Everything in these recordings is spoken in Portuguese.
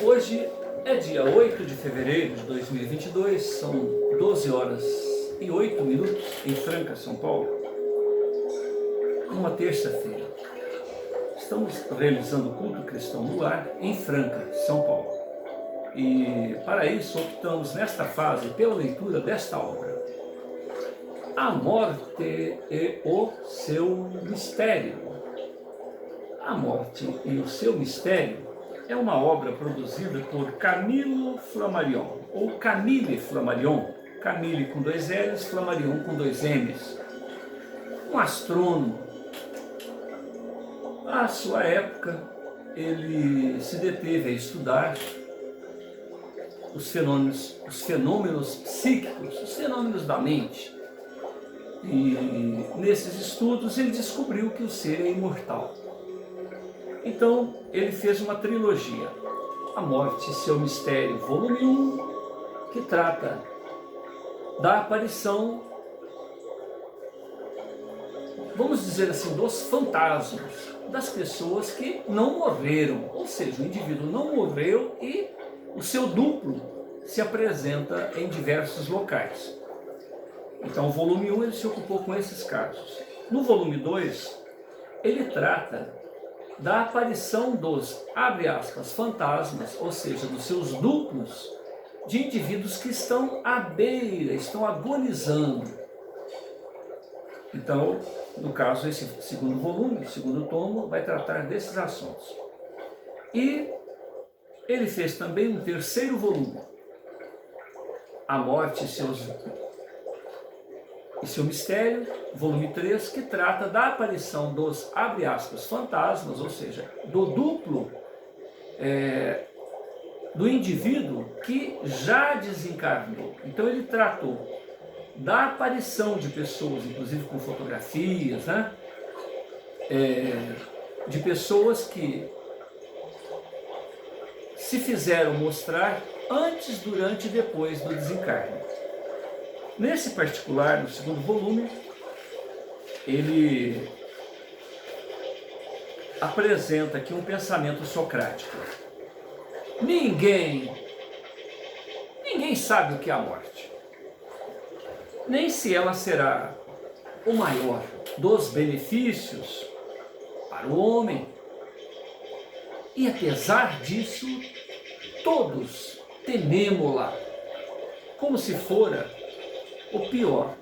Hoje é dia 8 de fevereiro de 2022, são 12 horas e 8 minutos em Franca, São Paulo. Uma terça-feira. Estamos realizando o culto cristão no lar em Franca, São Paulo. E para isso optamos nesta fase pela leitura desta obra. A morte e o seu mistério. A morte e o seu mistério é uma obra produzida por Camilo Flammarion, ou Camille Flammarion, Camille com 2 L's, Flammarion com 2 M's, um astrônomo. À sua época, ele se deteve a estudar os fenômenos psíquicos, os fenômenos da mente. E nesses estudos ele descobriu que o ser é imortal. Então ele fez uma trilogia, A Morte e seu Mistério, volume 1, que trata da aparição, vamos dizer assim, dos fantasmas, das pessoas que não morreram, ou seja, o indivíduo não morreu e o seu duplo se apresenta em diversos locais. Então, o volume 1 ele se ocupou com esses casos. No volume 2, ele trata da aparição dos, abre aspas, fantasmas, ou seja, dos seus duplos, de indivíduos que estão à beira, estão agonizando. Então, no caso, esse segundo volume, segundo tomo, vai tratar desses assuntos. E ele fez também um terceiro volume, A Morte e seu Mistério, volume 3, que trata da aparição dos, abre aspas, fantasmas, ou seja, do duplo do indivíduo que já desencarnou. Então ele tratou da aparição de pessoas, inclusive com fotografias, né? De pessoas que se fizeram mostrar antes, durante e depois do desencarne. Nesse particular, no segundo volume, ele apresenta aqui um pensamento socrático. Ninguém sabe o que é a morte, nem se ela será o maior dos benefícios para o homem. E apesar disso, todos tememo-la, como se fora o pior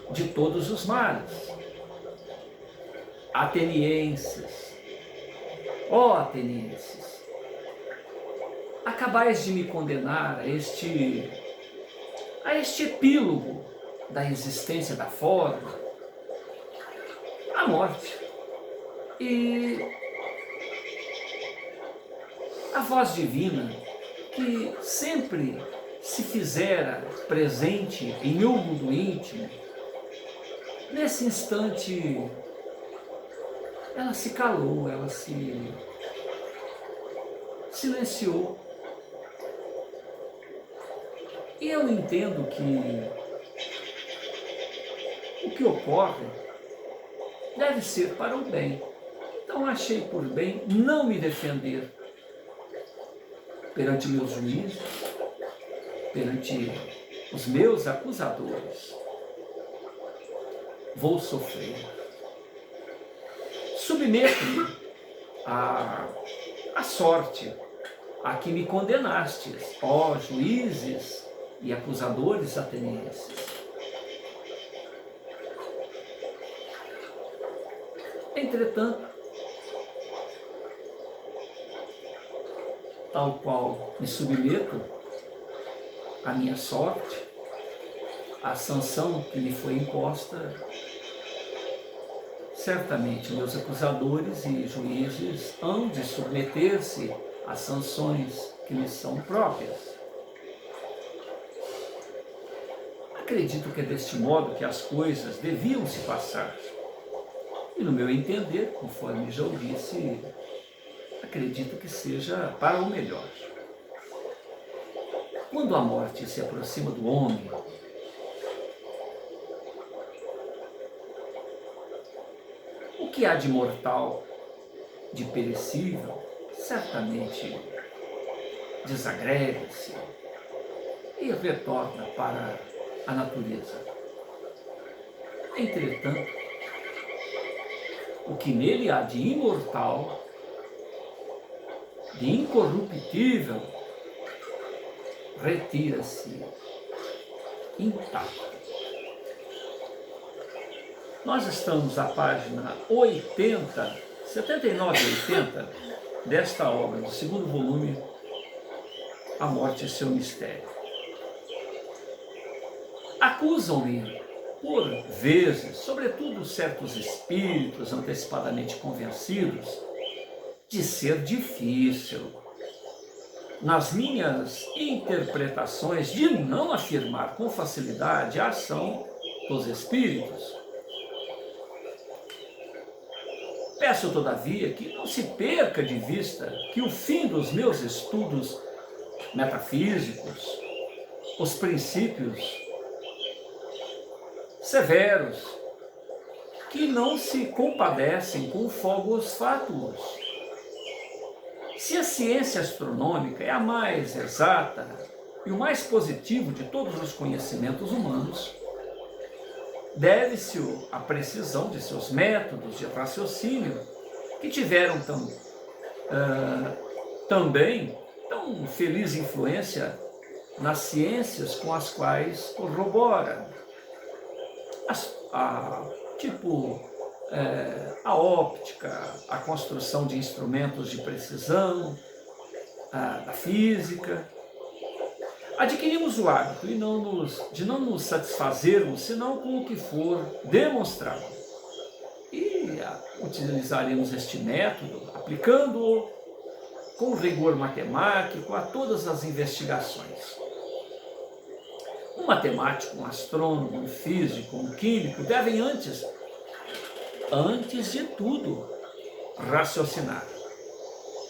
de todos os males. Atenienses, ó atenienses, acabais de me condenar a este epílogo da existência da forma, a morte. E a voz divina, que sempre se fizera presente em meu mundo íntimo, nesse instante ela se calou, ela se silenciou. E eu entendo que o que ocorre deve ser para o bem. Então achei por bem não me defender perante meus juízes, perante os meus acusadores. Vou sofrer. Submeto-me à sorte a que me condenastes, ó juízes e acusadores atenienses. Entretanto, tal qual me submeto à minha sorte, à sanção que me foi imposta, certamente meus acusadores e juízes hão de submeter-se às sanções que lhes são próprias. Acredito que é deste modo que as coisas deviam se passar. E no meu entender, conforme já o disse, acredito que seja para o melhor. Quando a morte se aproxima do homem, o que há de mortal, de perecível, certamente desagrega-se e retorna para a natureza. Entretanto, o que nele há de imortal, de incorruptível, retira-se intacto. Nós estamos à página 79 e 80 desta obra, do segundo volume, A Morte e Seu Mistério. Acusam-me, por vezes, sobretudo certos espíritos antecipadamente convencidos, de ser difícil, nas minhas interpretações, de não afirmar com facilidade a ação dos espíritos. Peço, todavia, que não se perca de vista que o fim dos meus estudos metafísicos, os princípios severos, que não se compadecem com fogos fátuos. Se a ciência astronômica é a mais exata e o mais positivo de todos os conhecimentos humanos, deve-se à precisão de seus métodos de raciocínio, que tiveram também tão feliz influência nas ciências com as quais corrobora. A óptica, a construção de instrumentos de precisão, da física. Adquirimos o hábito de não nos satisfazermos senão com o que for demonstrado. E utilizaremos este método, aplicando-o com rigor matemático a todas as investigações. Um matemático, um astrônomo, um físico, um químico devem antes de tudo, raciocinar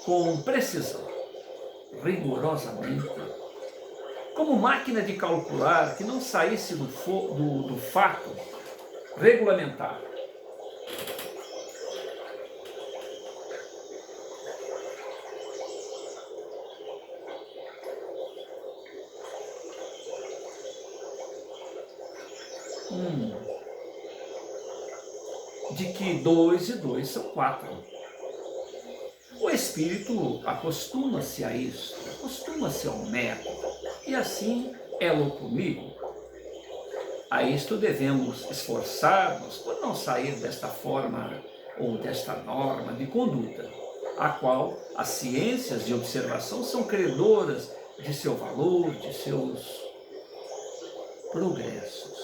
com precisão, rigorosamente, como máquina de calcular que não saísse do fato regulamentar. De que 2 e 2 são 4. O espírito acostuma-se a isso, acostuma-se ao método, e assim é-lo comigo. A isto devemos esforçar-nos por não sair desta forma ou desta norma de conduta, a qual as ciências de observação são credoras de seu valor, de seus progressos.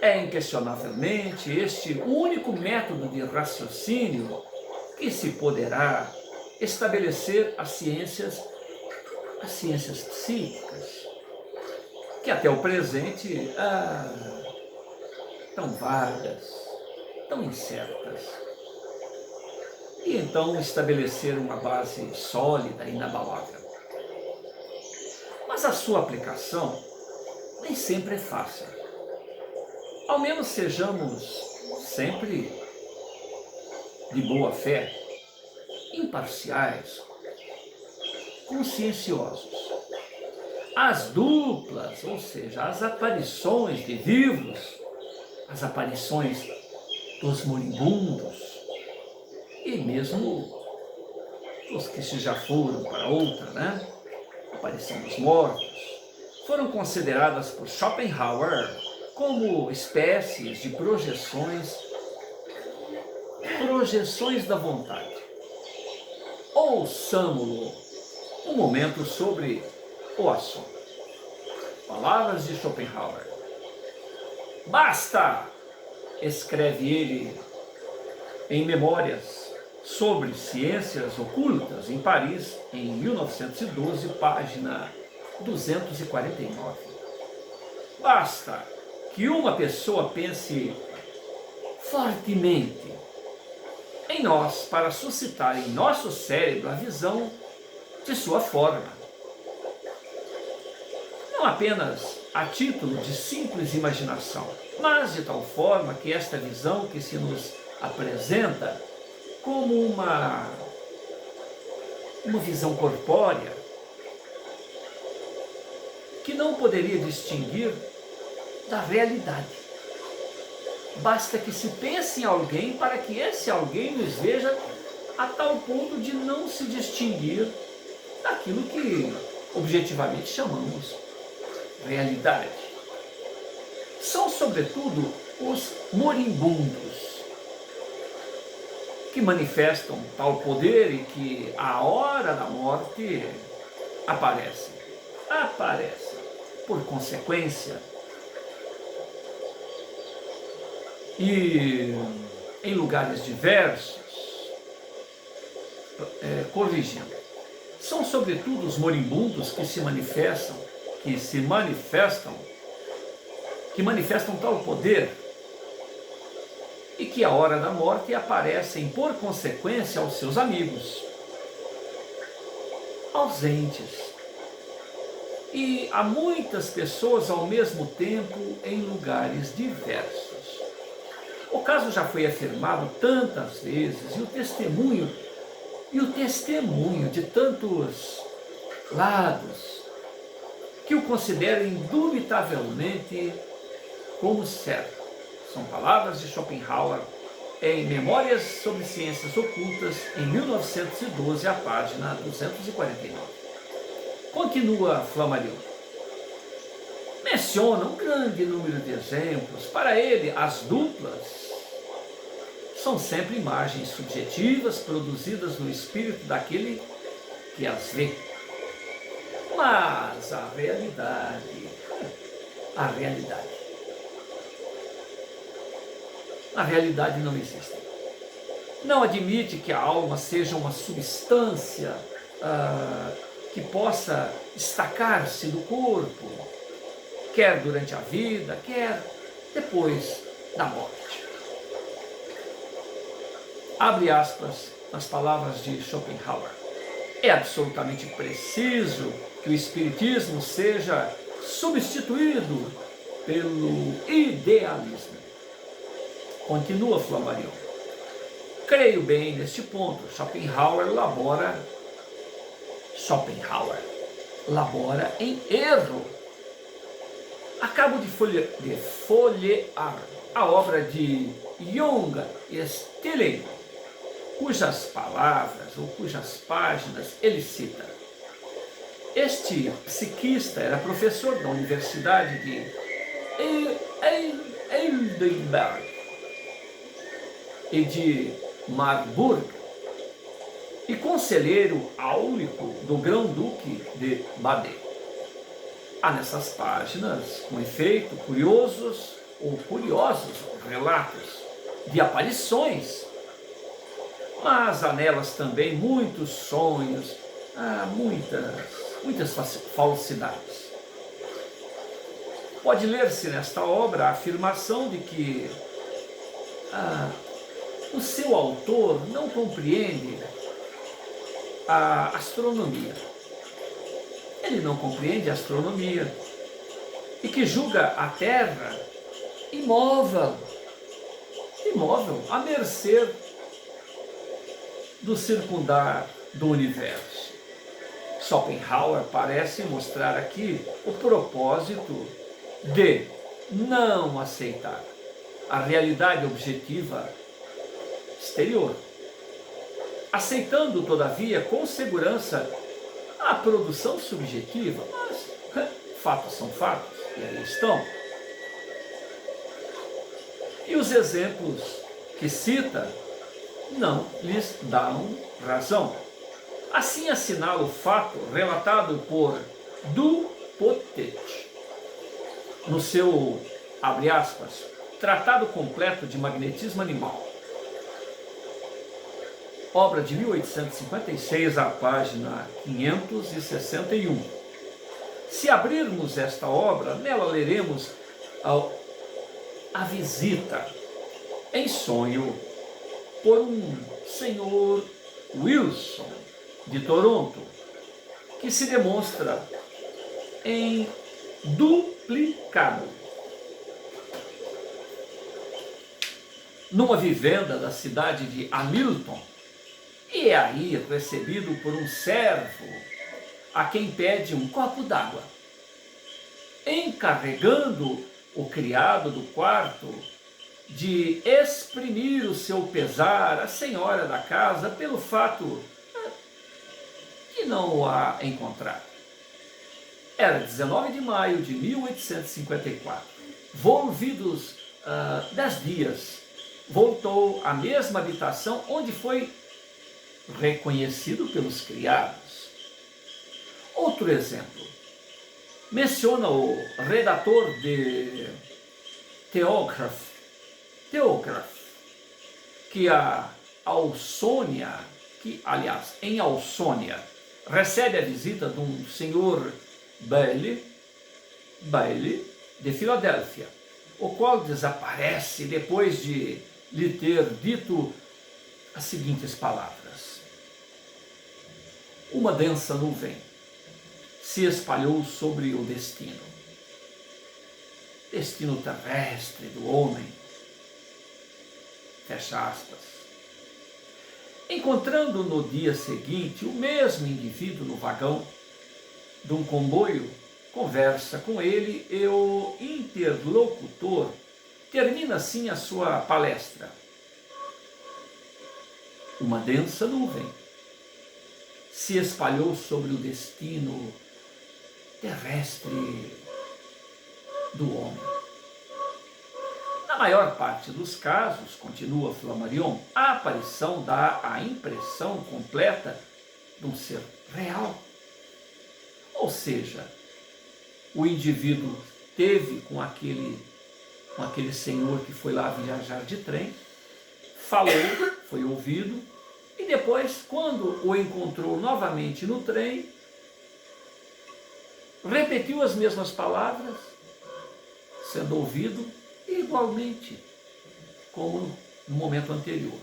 É inquestionavelmente este o único método de raciocínio que se poderá estabelecer as ciências psíquicas, que até o presente tão vagas, tão incertas, e então estabelecer uma base sólida e inabalável. Mas a sua aplicação nem sempre é fácil. Ao menos sejamos sempre de boa fé, imparciais, conscienciosos. As duplas, ou seja, as aparições de vivos, as aparições dos moribundos e mesmo os que se já foram para outra, aparição dos mortos, foram consideradas por Schopenhauer como espécies de projeções da vontade. Ouçamo-lo um momento sobre o assunto. Palavras de Schopenhauer. Basta, escreve ele em Memórias sobre Ciências Ocultas, em Paris, em 1912, página 249. Basta que uma pessoa pense fortemente em nós para suscitar em nosso cérebro a visão de sua forma. Não apenas a título de simples imaginação, mas de tal forma que esta visão que se nos apresenta como uma uma visão corpórea, que não poderia distinguir da realidade. Basta que se pense em alguém para que esse alguém nos veja a tal ponto de não se distinguir daquilo que objetivamente chamamos realidade. São, sobretudo, os moribundos, que manifestam tal poder e que, à hora da morte, aparecem. Por consequência, e em lugares diversos, corrigindo, são sobretudo os moribundos que manifestam tal poder e que, à hora da morte, aparecem por consequência aos seus amigos, ausentes. E há muitas pessoas ao mesmo tempo em lugares diversos. O caso já foi afirmado tantas vezes, e o testemunho de tantos lados, que o considero indubitavelmente como certo. São palavras de Schopenhauer em Memórias sobre Ciências Ocultas, em 1912, a página 249. Continua Flammarion. Menciona um grande número de exemplos. Para ele, as duplas são sempre imagens subjetivas produzidas no espírito daquele que as vê. Mas a realidade, não existe. Não admite que a alma seja uma substância que possa destacar-se do corpo, quer durante a vida, quer depois da morte. Abre aspas nas palavras de Schopenhauer. É absolutamente preciso que o espiritismo seja substituído pelo idealismo. Continua Flammarion. Creio bem neste ponto. Schopenhauer labora em erro. Acabo de folhear a obra de Jung Stilling, cujas palavras ou cujas páginas ele cita. Este psiquista era professor da Universidade de Heidelberg e de Marburg e conselheiro áulico do Grão-Duque de Baden. Há nessas páginas, com efeito, curiosos relatos de aparições, mas há nelas também muitos sonhos, muitas falsidades. Pode ler-se nesta obra a afirmação de que o seu autor não compreende a astronomia. Ele não compreende a astronomia e que julga a Terra imóvel, à mercê do circundar do universo. Schopenhauer parece mostrar aqui o propósito de não aceitar a realidade objetiva exterior, aceitando, todavia, com segurança a produção subjetiva, mas fatos são fatos, e aí estão. E os exemplos que cita não lhes dão razão. Assim assinala o fato relatado por Dupotet no seu, abre aspas, Tratado Completo de Magnetismo Animal, obra de 1856, a página 561. Se abrirmos esta obra, nela leremos a visita em sonho por um senhor Wilson, de Toronto, que se demonstra em duplicado numa vivenda da cidade de Hamilton, e é aí recebido por um servo a quem pede um copo d'água, encarregando o criado do quarto de exprimir o seu pesar à senhora da casa pelo fato de não o a encontrar. Era 19 de maio de 1854. Volvidos 10 dias, voltou à mesma habitação onde foi reconhecido pelos criados. Outro exemplo, menciona o redator de Theograph, que a Ausônia, aliás, em Ausônia, recebe a visita de um senhor Bailey de Filadélfia, o qual desaparece depois de lhe ter dito as seguintes palavras: uma densa nuvem se espalhou sobre o destino terrestre do homem. Fecha aspas. Encontrando no dia seguinte o mesmo indivíduo no vagão de um comboio, conversa com ele e o interlocutor termina assim a sua palestra: uma densa nuvem se espalhou sobre o destino terrestre do homem. Na maior parte dos casos, continua Flammarion, a aparição dá a impressão completa de um ser real. Ou seja, o indivíduo teve com aquele senhor que foi lá viajar de trem, falou, foi ouvido, e depois, quando o encontrou novamente no trem, repetiu as mesmas palavras, sendo ouvido igualmente como no momento anterior.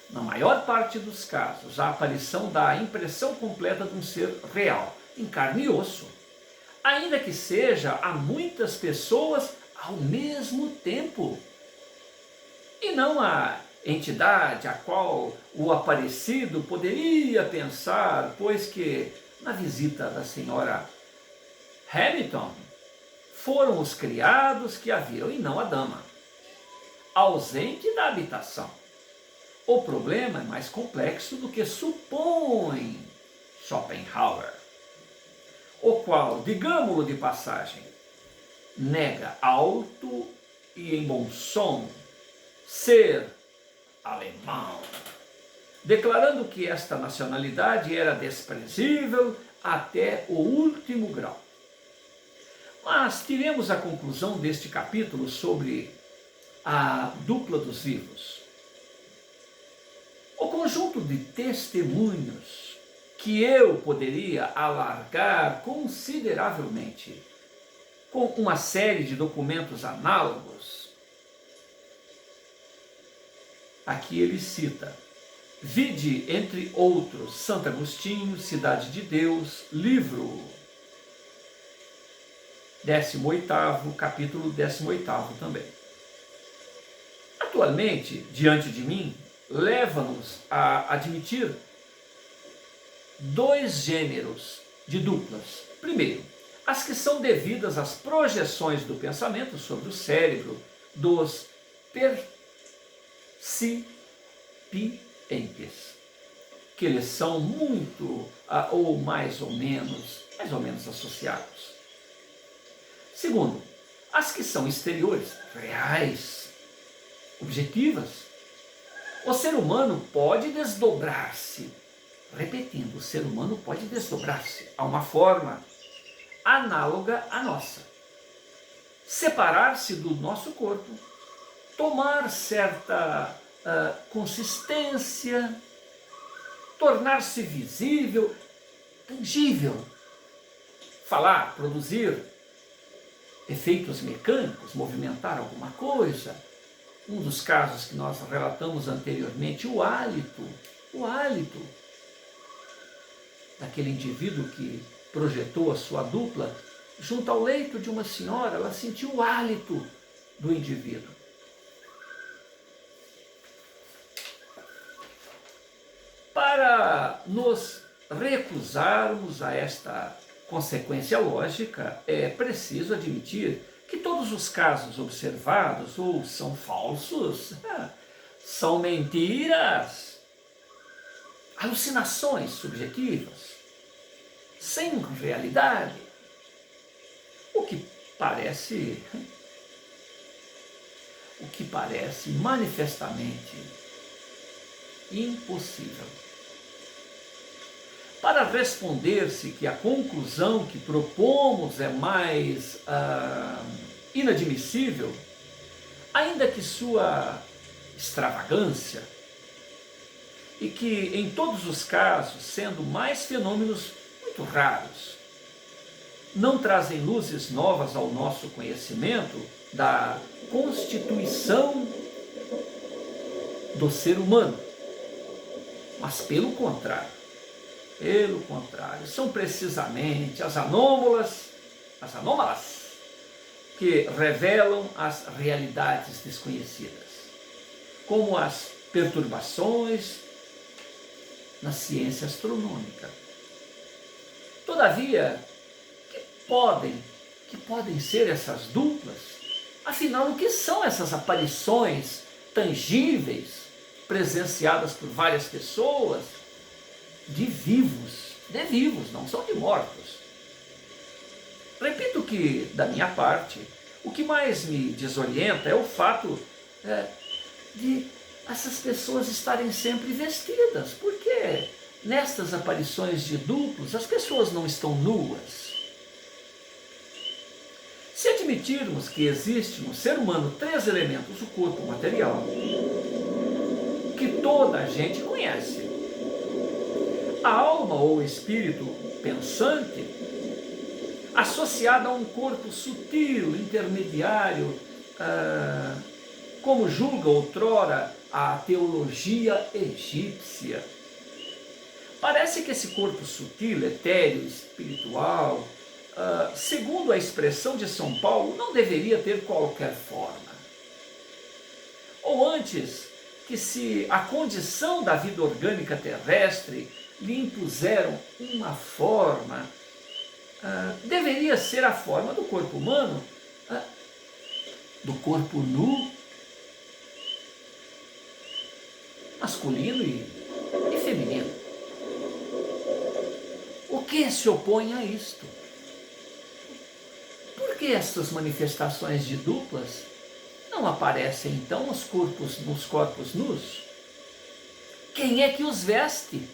Na maior parte dos casos, a aparição dá a impressão completa de um ser real, em carne e osso, ainda que seja a muitas pessoas ao mesmo tempo, e não a entidade a qual o aparecido poderia pensar, pois que na visita da senhora Hamilton foram os criados que a viram e não a dama, ausente da habitação. O problema é mais complexo do que supõe Schopenhauer, o qual, digamo-lo de passagem, nega alto e em bom som ser alemão, declarando que esta nacionalidade era desprezível até o último grau. Mas tiremos a conclusão deste capítulo sobre a dupla dos vivos. O conjunto de testemunhos que eu poderia alargar consideravelmente com uma série de documentos análogos. Aqui ele cita: vide, entre outros, Santo Agostinho, Cidade de Deus, livro 18º, capítulo 18º também. Atualmente, diante de mim, leva-nos a admitir dois gêneros de duplas. Primeiro, as que são devidas às projeções do pensamento sobre o cérebro dos percipientes, que eles são muito ou mais ou menos associados. Segundo, as que são exteriores, reais, objetivas. O ser humano pode desdobrar-se. Repetindo, o ser humano pode desdobrar-se a uma forma análoga à nossa. Separar-se do nosso corpo, tomar certa consistência, tornar-se visível, tangível, falar, produzir efeitos mecânicos, movimentar alguma coisa. Um dos casos que nós relatamos anteriormente, o hálito daquele indivíduo que projetou a sua dupla junto ao leito de uma senhora, ela sentiu o hálito do indivíduo. Para nos recusarmos a esta consequência lógica, é preciso admitir que todos os casos observados ou são falsos, são mentiras, alucinações subjetivas, sem realidade, o que parece manifestamente impossível. Para responder-se que a conclusão que propomos é mais inadmissível, ainda que sua extravagância, e que em todos os casos, sendo mais fenômenos muito raros, não trazem luzes novas ao nosso conhecimento da constituição do ser humano, mas pelo contrário, são precisamente as anômalas que revelam as realidades desconhecidas, como as perturbações na ciência astronômica. Todavia, que podem ser essas duplas? Afinal, o que são essas aparições tangíveis, presenciadas por várias pessoas, de vivos, não são de mortos? Repito que, da minha parte, o que mais me desorienta é o fato de essas pessoas estarem sempre vestidas, porque nestas aparições de duplos as pessoas não estão nuas. Se admitirmos que existe no ser humano 3 elementos, o corpo material, que toda a gente conhece, a alma ou espírito pensante, associada a um corpo sutil, intermediário, como julga outrora a teologia egípcia. Parece que esse corpo sutil, etéreo, espiritual, segundo a expressão de São Paulo, não deveria ter qualquer forma. Ou antes, que se a condição da vida orgânica terrestre lhe impuseram uma forma, deveria ser a forma do corpo humano, do corpo nu, masculino e feminino. O que se opõe a isto? Por que estas manifestações de duplas não aparecem então nos corpos nus? Quem é que os veste?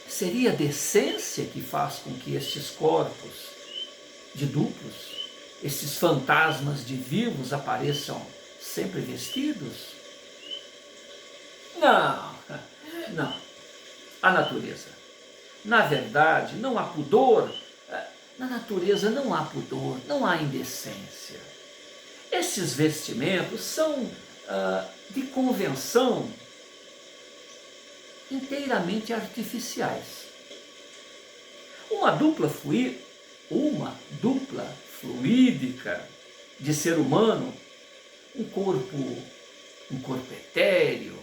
Seria a decência que faz com que estes corpos de duplos, esses fantasmas de vivos apareçam sempre vestidos? Não. A natureza. Na verdade, não há pudor. Na natureza não há pudor, não há indecência. Esses vestimentos são de convenção inteiramente artificiais. Uma dupla fluídica de ser humano, um corpo etéreo,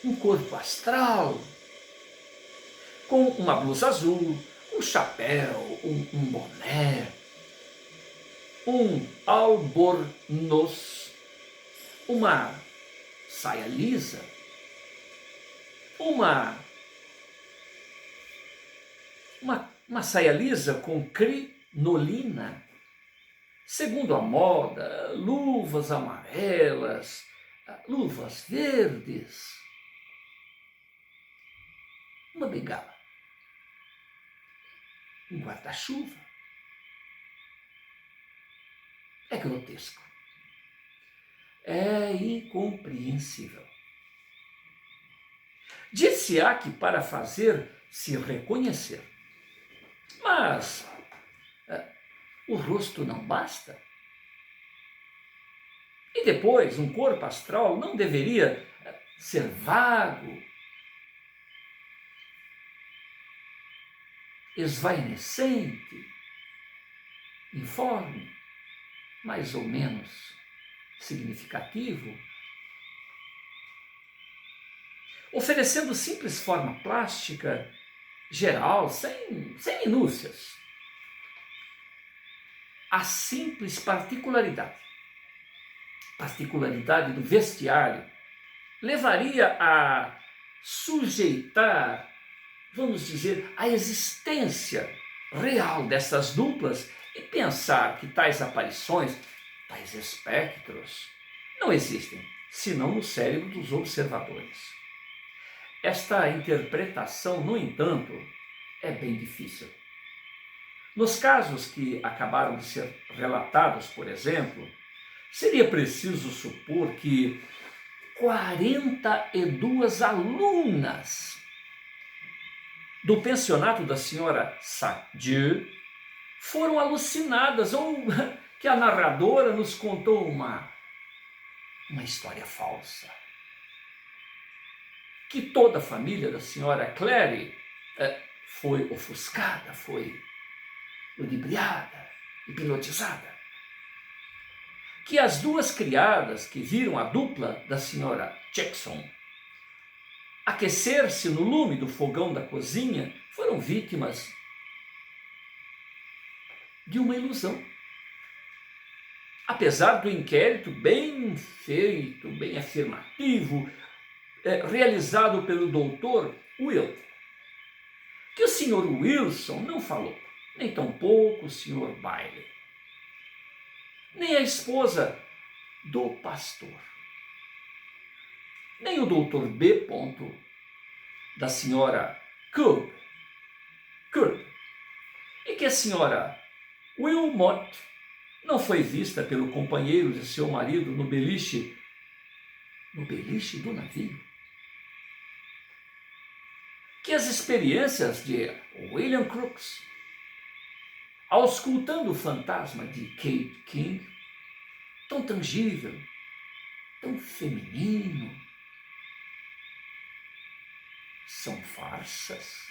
um corpo astral, com uma blusa azul, um chapéu, um boné, um albornoz, uma saia lisa, uma saia lisa com crinolina, segundo a moda, luvas amarelas, luvas verdes, uma bengala, um guarda-chuva. É grotesco. É incompreensível. Dir-se-á que para fazer-se reconhecer. Mas o rosto não basta? E depois, um corpo astral não deveria ser vago, esvaecente, informe, mais ou menos significativo, oferecendo simples forma plástica geral, sem minúcias. A simples particularidade do vestiário levaria a sujeitar, vamos dizer, a existência real dessas duplas e pensar que tais aparições, tais espectros, não existem, senão no cérebro dos observadores. Esta interpretação, no entanto, é bem difícil. Nos casos que acabaram de ser relatados, por exemplo, seria preciso supor que 42 alunas do pensionato da senhora Sadieu foram alucinadas, ou que a narradora nos contou uma história falsa. Que toda a família da senhora Clary foi ofuscada, foi ludibriada, hipnotizada. Que as duas criadas que viram a dupla da senhora Jackson aquecer-se no lume do fogão da cozinha foram vítimas de uma ilusão. Apesar do inquérito bem feito, bem afirmativo, realizado pelo doutor Will, que o senhor Wilson não falou, nem tampouco o senhor Bailey, nem a esposa do pastor, nem o doutor B. da senhora Curb, e que a senhora Wilmot não foi vista pelo companheiro de seu marido no beliche do navio. Que as experiências de William Crookes, auscultando o fantasma de Kate King, tão tangível, tão feminino, são farsas.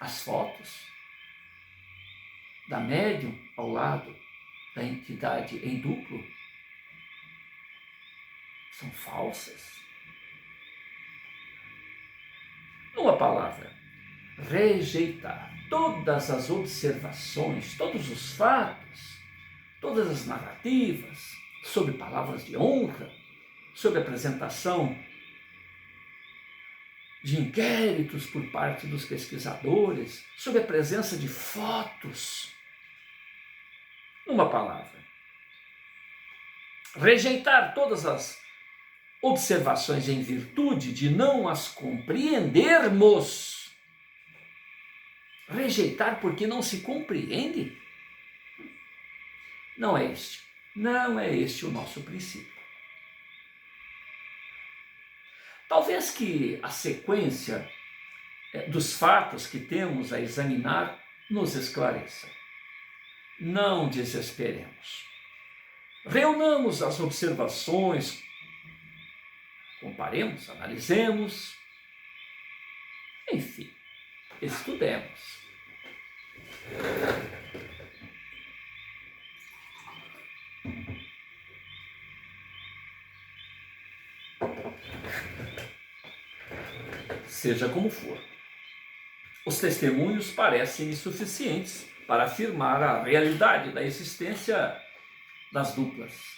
As fotos da médium ao lado da entidade em duplo são falsas. Numa palavra, rejeitar todas as observações, todos os fatos, todas as narrativas, sob palavras de honra, sob a apresentação de inquéritos por parte dos pesquisadores, sob a presença de fotos. Numa palavra, rejeitar todas as observações em virtude de não as compreendermos. Rejeitar porque não se compreende? Não é este o nosso princípio. Talvez que a sequência dos fatos que temos a examinar nos esclareça. Não desesperemos. Reunamos as observações, comparemos, analisemos, enfim, estudemos. Seja como for, os testemunhos parecem insuficientes para afirmar a realidade da existência das duplas.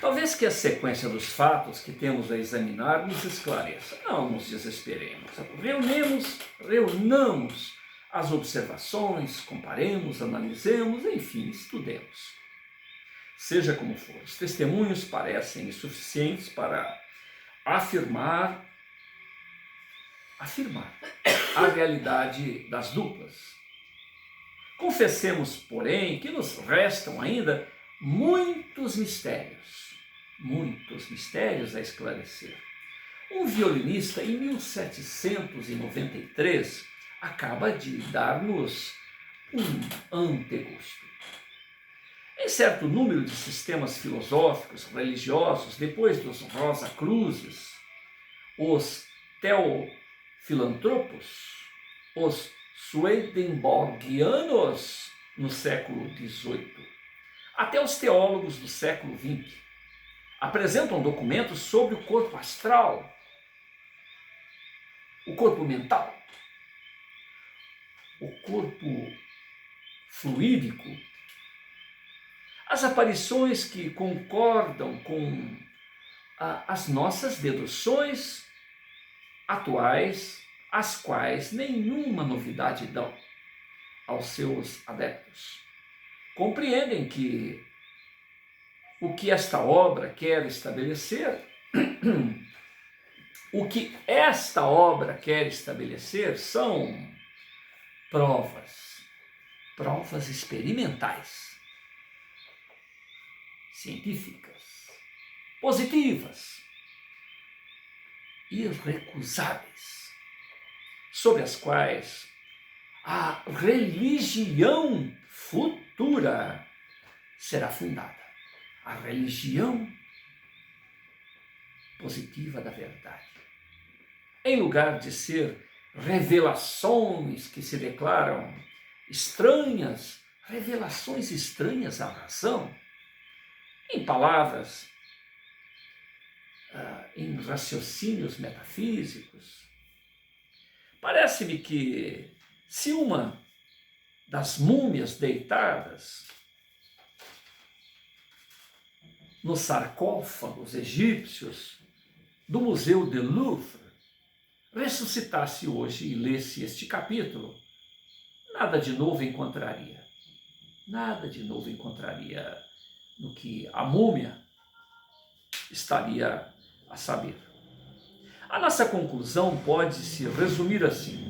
Talvez que a sequência dos fatos que temos a examinar nos esclareça. Não nos desesperemos. Reunamos as observações, comparemos, analisemos, enfim, estudemos. Seja como for, os testemunhos parecem insuficientes para afirmar a realidade das duplas. Confessemos, porém, que nos restam ainda muitos mistérios a esclarecer. Um violinista, em 1793, acaba de dar-nos um antegosto. Em certo número de sistemas filosóficos, religiosos, depois dos Rosa Cruzes, os teofilantropos, os swedenborgianos no século XVIII, até os teólogos do século XX, apresentam documentos sobre o corpo astral, o corpo mental, o corpo fluídico, as aparições que concordam com as nossas deduções atuais, as quais nenhuma novidade dão aos seus adeptos. Compreendem que o que esta obra quer estabelecer, são provas experimentais, científicas, positivas, irrecusáveis, sobre as quais a religião futura será fundada. A religião positiva da verdade. Em lugar de ser revelações que se declaram estranhas, revelações estranhas à razão, em palavras, em raciocínios metafísicos. Parece-me que se uma das múmias deitadas nos sarcófagos egípcios do Museu do Louvre ressuscitasse hoje e lesse este capítulo, nada de novo encontraria. Nada de novo encontraria no que a múmia estaria a saber. A nossa conclusão pode se resumir assim.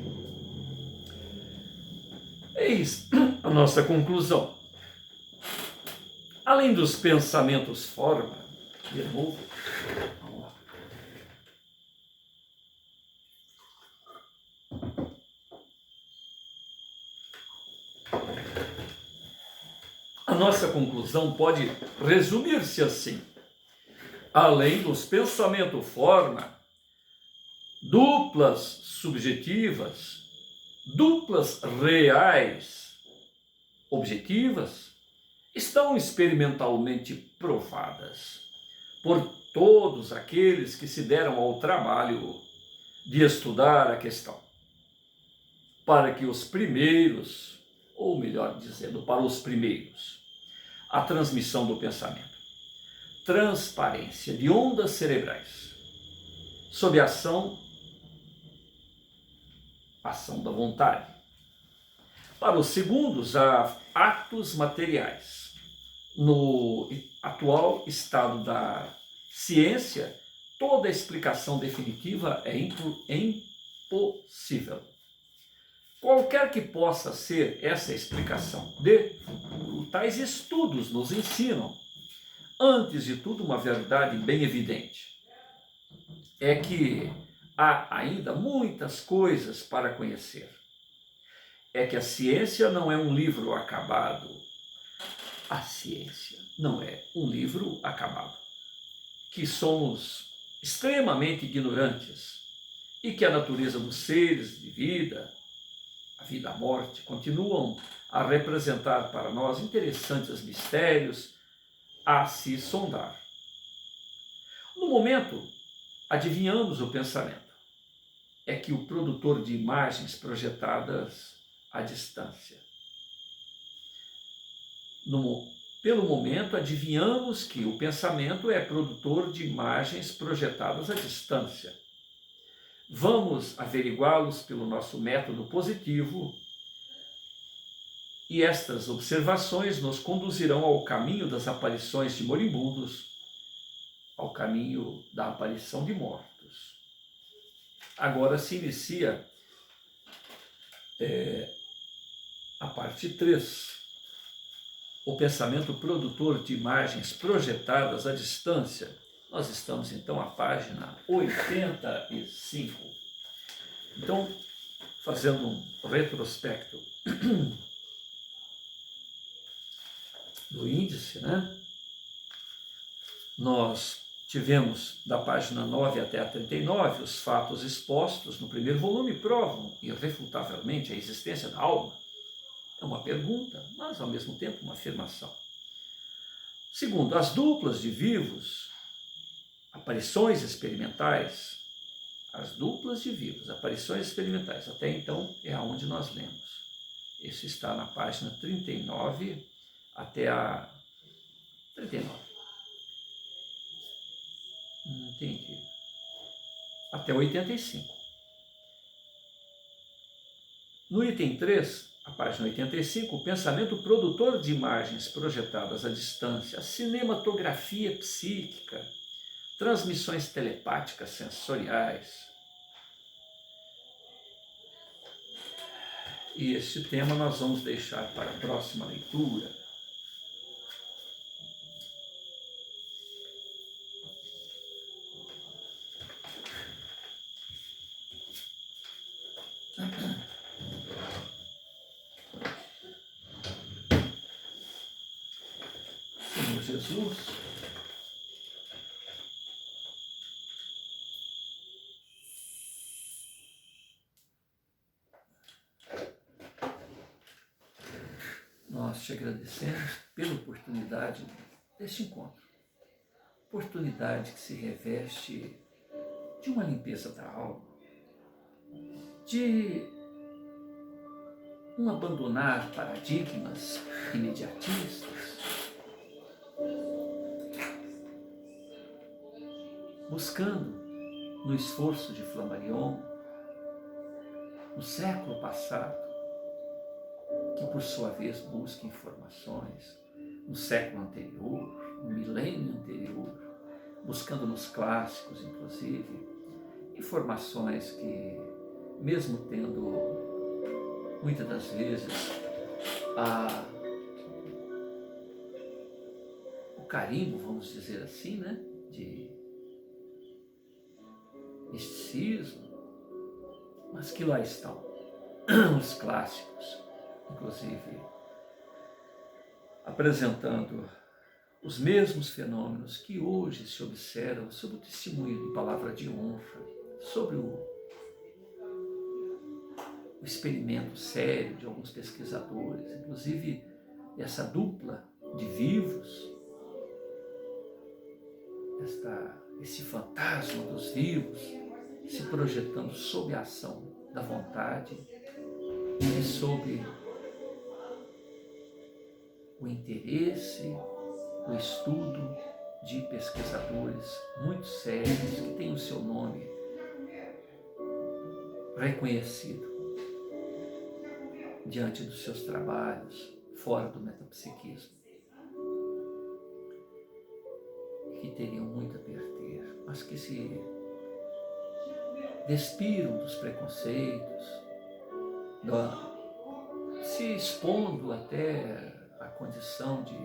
Eis a nossa conclusão. Além dos pensamentos forma, de novo, vamos lá. A nossa conclusão pode resumir-se assim. Além dos pensamentos forma, duplas subjetivas, duplas reais, objetivas, estão experimentalmente provadas por todos aqueles que se deram ao trabalho de estudar a questão, para que os primeiros, ou melhor dizendo, para os primeiros, a transmissão do pensamento, transparência de ondas cerebrais, sob a ação da vontade. Para os segundos, há atos materiais. No atual estado da ciência, toda explicação definitiva é impossível. Qualquer que possa ser essa explicação de futuro, tais estudos nos ensinam, antes de tudo, uma verdade bem evidente. É que há ainda muitas coisas para conhecer. É que a ciência não é um livro acabado. A ciência não é um livro acabado. Que somos extremamente ignorantes e que a natureza dos seres de vida, a vida e a morte, continuam a representar para nós interessantes mistérios a se sondar. No momento, adivinhamos o pensamento. É que o produtor de imagens projetadas à distância. Pelo momento, adivinhamos que o pensamento é produtor de imagens projetadas à distância. Vamos averiguá-los pelo nosso método positivo e estas observações nos conduzirão ao caminho das aparições de moribundos, ao caminho da aparição de mortos. Agora se inicia a parte 3. O pensamento produtor de imagens projetadas à distância Nós estamos então à página 85. Então, fazendo um retrospecto do índice, né? Nós tivemos da página 9 até a 39 os fatos expostos no primeiro volume provam irrefutavelmente a existência da alma. É uma pergunta, mas ao mesmo tempo uma afirmação. Segundo, as duplas de vivos, aparições experimentais, aparições experimentais, até então é aonde nós lemos. Esse está na página 39 até a 39. Entendi. Até 85. No item 3, a página 85, o pensamento produtor de imagens projetadas à distância, a cinematografia psíquica, transmissões telepáticas sensoriais. E este tema nós vamos deixar para a próxima leitura. Senhor Jesus, nós te agradecemos pela oportunidade deste encontro. Oportunidade que se reveste de uma limpeza da alma, de um abandonar paradigmas imediatistas, buscando no esforço de Flammarion, no século passado, que por sua vez busca informações no século anterior, no milênio anterior, buscando nos clássicos, inclusive, informações que, mesmo tendo, muitas das vezes, o carimbo, vamos dizer assim, né, de misticismo, mas que lá estão os clássicos, inclusive apresentando os mesmos fenômenos que hoje se observam sob o testemunho de palavra de honra, sobre o experimento sério de alguns pesquisadores, inclusive essa dupla de vivos, esse fantasma dos vivos se projetando sob a ação da vontade e sob o interesse, o estudo de pesquisadores muito sérios que têm o seu nome reconhecido diante dos seus trabalhos fora do metapsiquismo, que teriam muito a perder, mas que se despiram dos preconceitos, se expondo até a condição de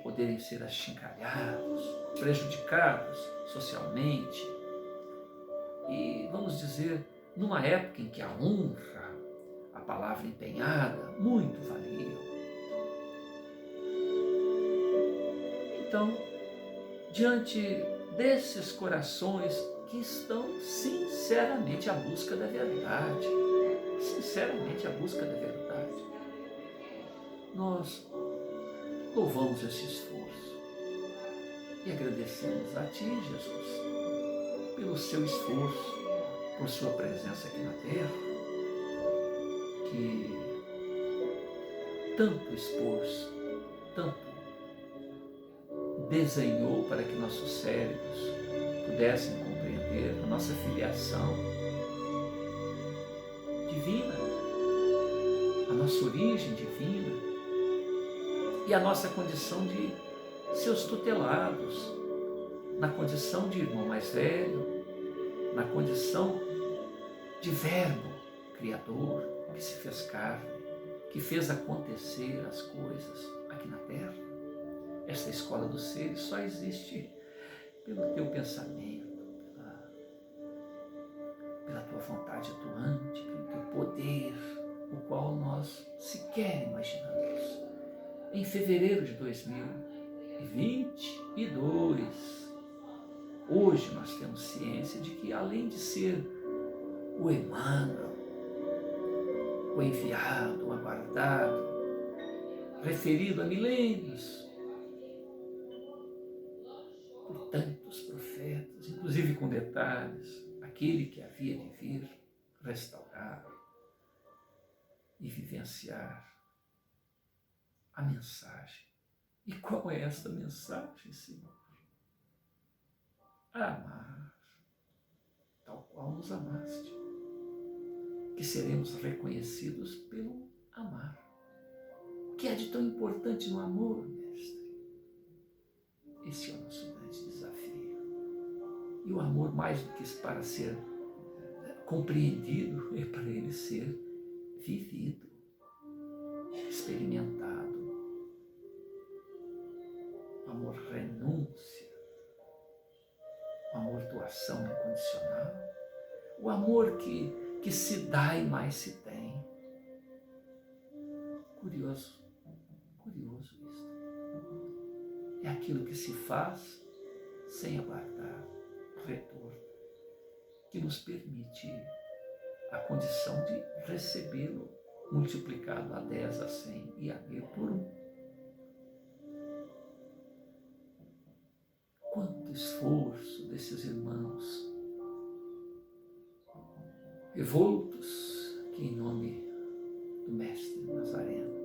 poderem ser achincalhados, prejudicados socialmente. E, vamos dizer, numa época em que a honra, a palavra empenhada, muito valia. Então, diante desses corações que estão sinceramente à busca da verdade, nós louvamos esse esforço e agradecemos a Ti, Jesus, pelo seu esforço, por sua presença aqui na Terra, que tanto esforço, tanto desenhou para que nossos cérebros pudessem compreender a nossa filiação divina, a nossa origem divina e a nossa condição de seus tutelados, na condição de irmão mais velho, na condição de verbo criador que se fez carne, que fez acontecer as coisas aqui na Terra. Esta escola dos seres só existe pelo teu pensamento, pela tua vontade atuante, pelo teu poder, o qual nós sequer imaginamos. Em fevereiro de 2022, hoje nós temos ciência de que, além de ser o Emmanuel, o enviado, o aguardado, referido há milênios por tantos profetas, inclusive com detalhes, aquele que havia de vir restaurar e vivenciar a mensagem. E qual é esta mensagem, Senhor? Amar, tal qual nos amaste, que seremos reconhecidos pelo amar. O que é de tão importante no amor, mestre? Esse é o nosso grande desafio. E o amor, mais do que para ser compreendido, é para ele ser vivido, experimentado. O amor renúncia, o amor doação incondicional, o amor que se dá e mais se tem. Curioso isto. É aquilo que se faz sem aguardar retorno, que nos permite a condição de recebê-lo multiplicado a 10, a 100 e a 1000 por 1. Quanto esforço desses irmãos revoltos que, em nome do Mestre Nazareno,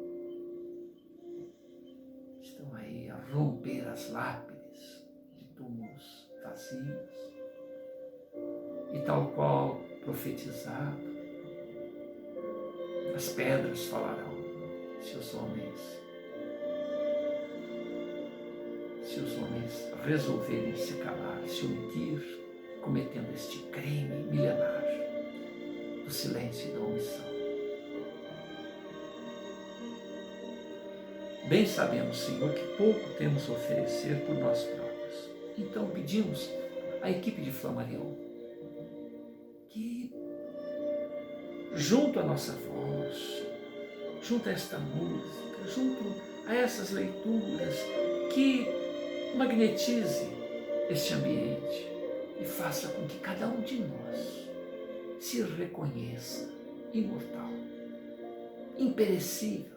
estão aí a romper as lápides de túmulos vazios e, tal qual profetizado, as pedras falarão se os homens resolverem se calar, se omitir, cometendo este crime milenar do silêncio e da omissão. Bem sabemos, Senhor, que pouco temos a oferecer por nós próprios. Então pedimos à equipe de Flammarion que, junto à nossa voz, junto a esta música, junto a essas leituras, que magnetize este ambiente e faça com que cada um de nós se reconheça imortal, imperecível,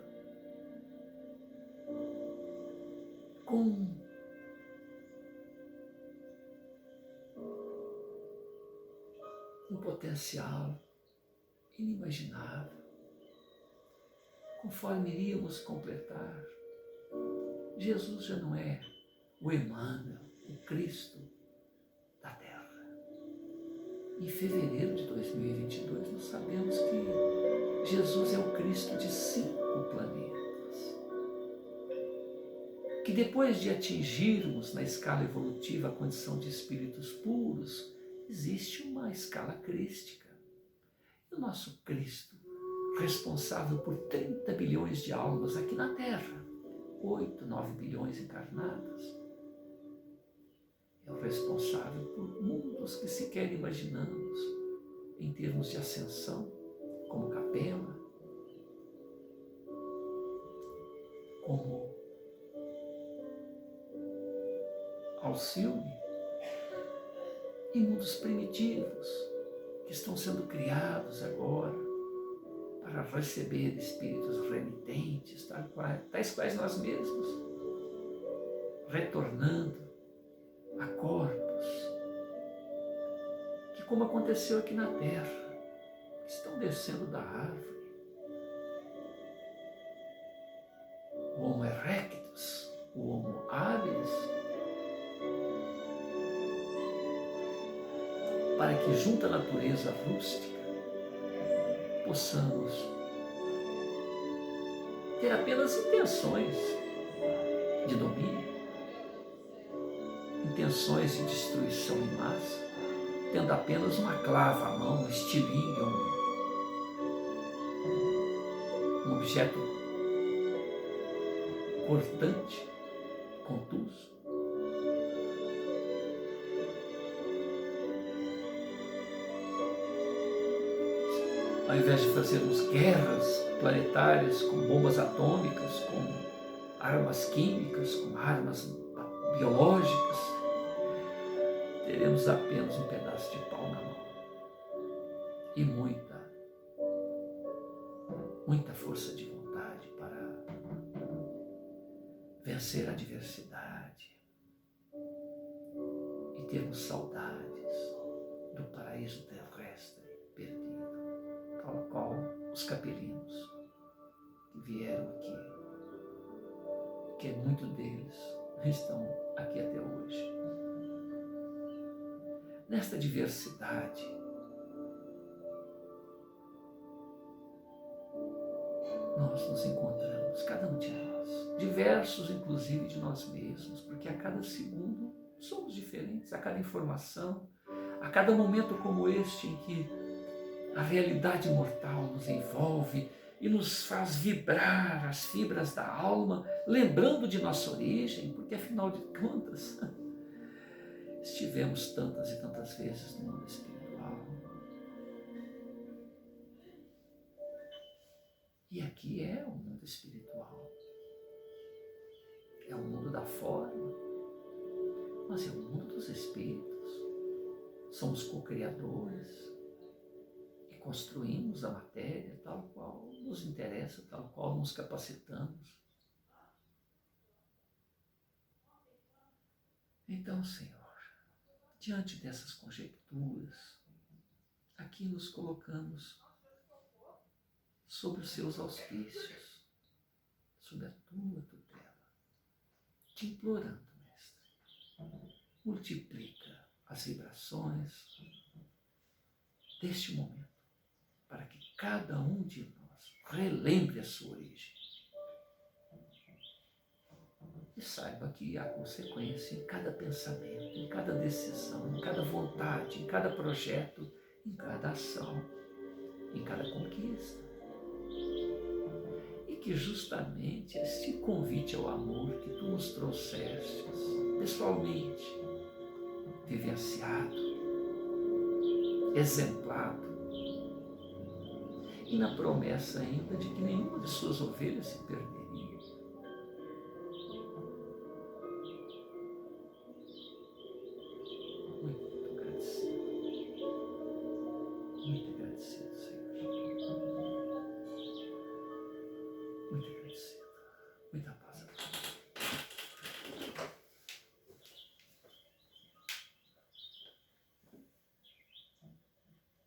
com um potencial inimaginável. Conforme iríamos completar, Jesus já não é o Emmanuel, o Cristo da Terra. Em fevereiro de 2022, nós sabemos que Jesus é o Cristo de 5 planetas. Que depois de atingirmos na escala evolutiva a condição de espíritos puros, existe uma escala crística. E o nosso Cristo, responsável por 30 bilhões de almas aqui na Terra, 8, 9 bilhões encarnadas, é o responsável por mundos que sequer imaginamos em termos de ascensão, como Capela, como Alcione, e mundos primitivos que estão sendo criados agora para receber espíritos renitentes, tais quais nós mesmos, retornando a corpos que, como aconteceu aqui na Terra, estão descendo da árvore. O Homo erectus, o Homo habilis, para que, junto à natureza rústica, possamos ter apenas intenções de domínio, intenções de destruição em massa, tendo apenas uma clava à mão, um estilingue, um objeto cortante, contuso. ao invés de fazermos guerras planetárias com bombas atômicas, com armas químicas, com armas biológicas, teremos apenas um pedaço de pau na mão e muita força de vontade para vencer a adversidade e termos saudades do paraíso terrestre perdido, tal qual os capelinos que vieram aqui, que muitos deles estão aqui até hoje. Nesta diversidade, nós nos encontramos, cada um de nós, diversos inclusive de nós mesmos, porque a cada segundo somos diferentes, a cada informação, a cada momento como este em que a realidade mortal nos envolve e nos faz vibrar as fibras da alma, lembrando de nossa origem, porque afinal de contas, estivemos tantas e tantas vezes no mundo espiritual. E aqui é o mundo espiritual. É o mundo da forma, mas é o mundo dos espíritos. Somos co-criadores e construímos a matéria tal qual nos interessa, tal qual nos capacitamos. Então, Senhor, diante dessas conjecturas, aqui nos colocamos sobre os seus auspícios, sobre a tua tutela, te implorando, Mestre, multiplica as vibrações deste momento, para que cada um de nós relembre a sua origem e saiba que há consequência em cada pensamento, em cada decisão, em cada vontade, em cada projeto, em cada ação, em cada conquista. E que justamente este convite ao amor que tu nos trouxestes, pessoalmente, vivenciado, exemplado, e na promessa ainda de que nenhuma de suas ovelhas se perdesse,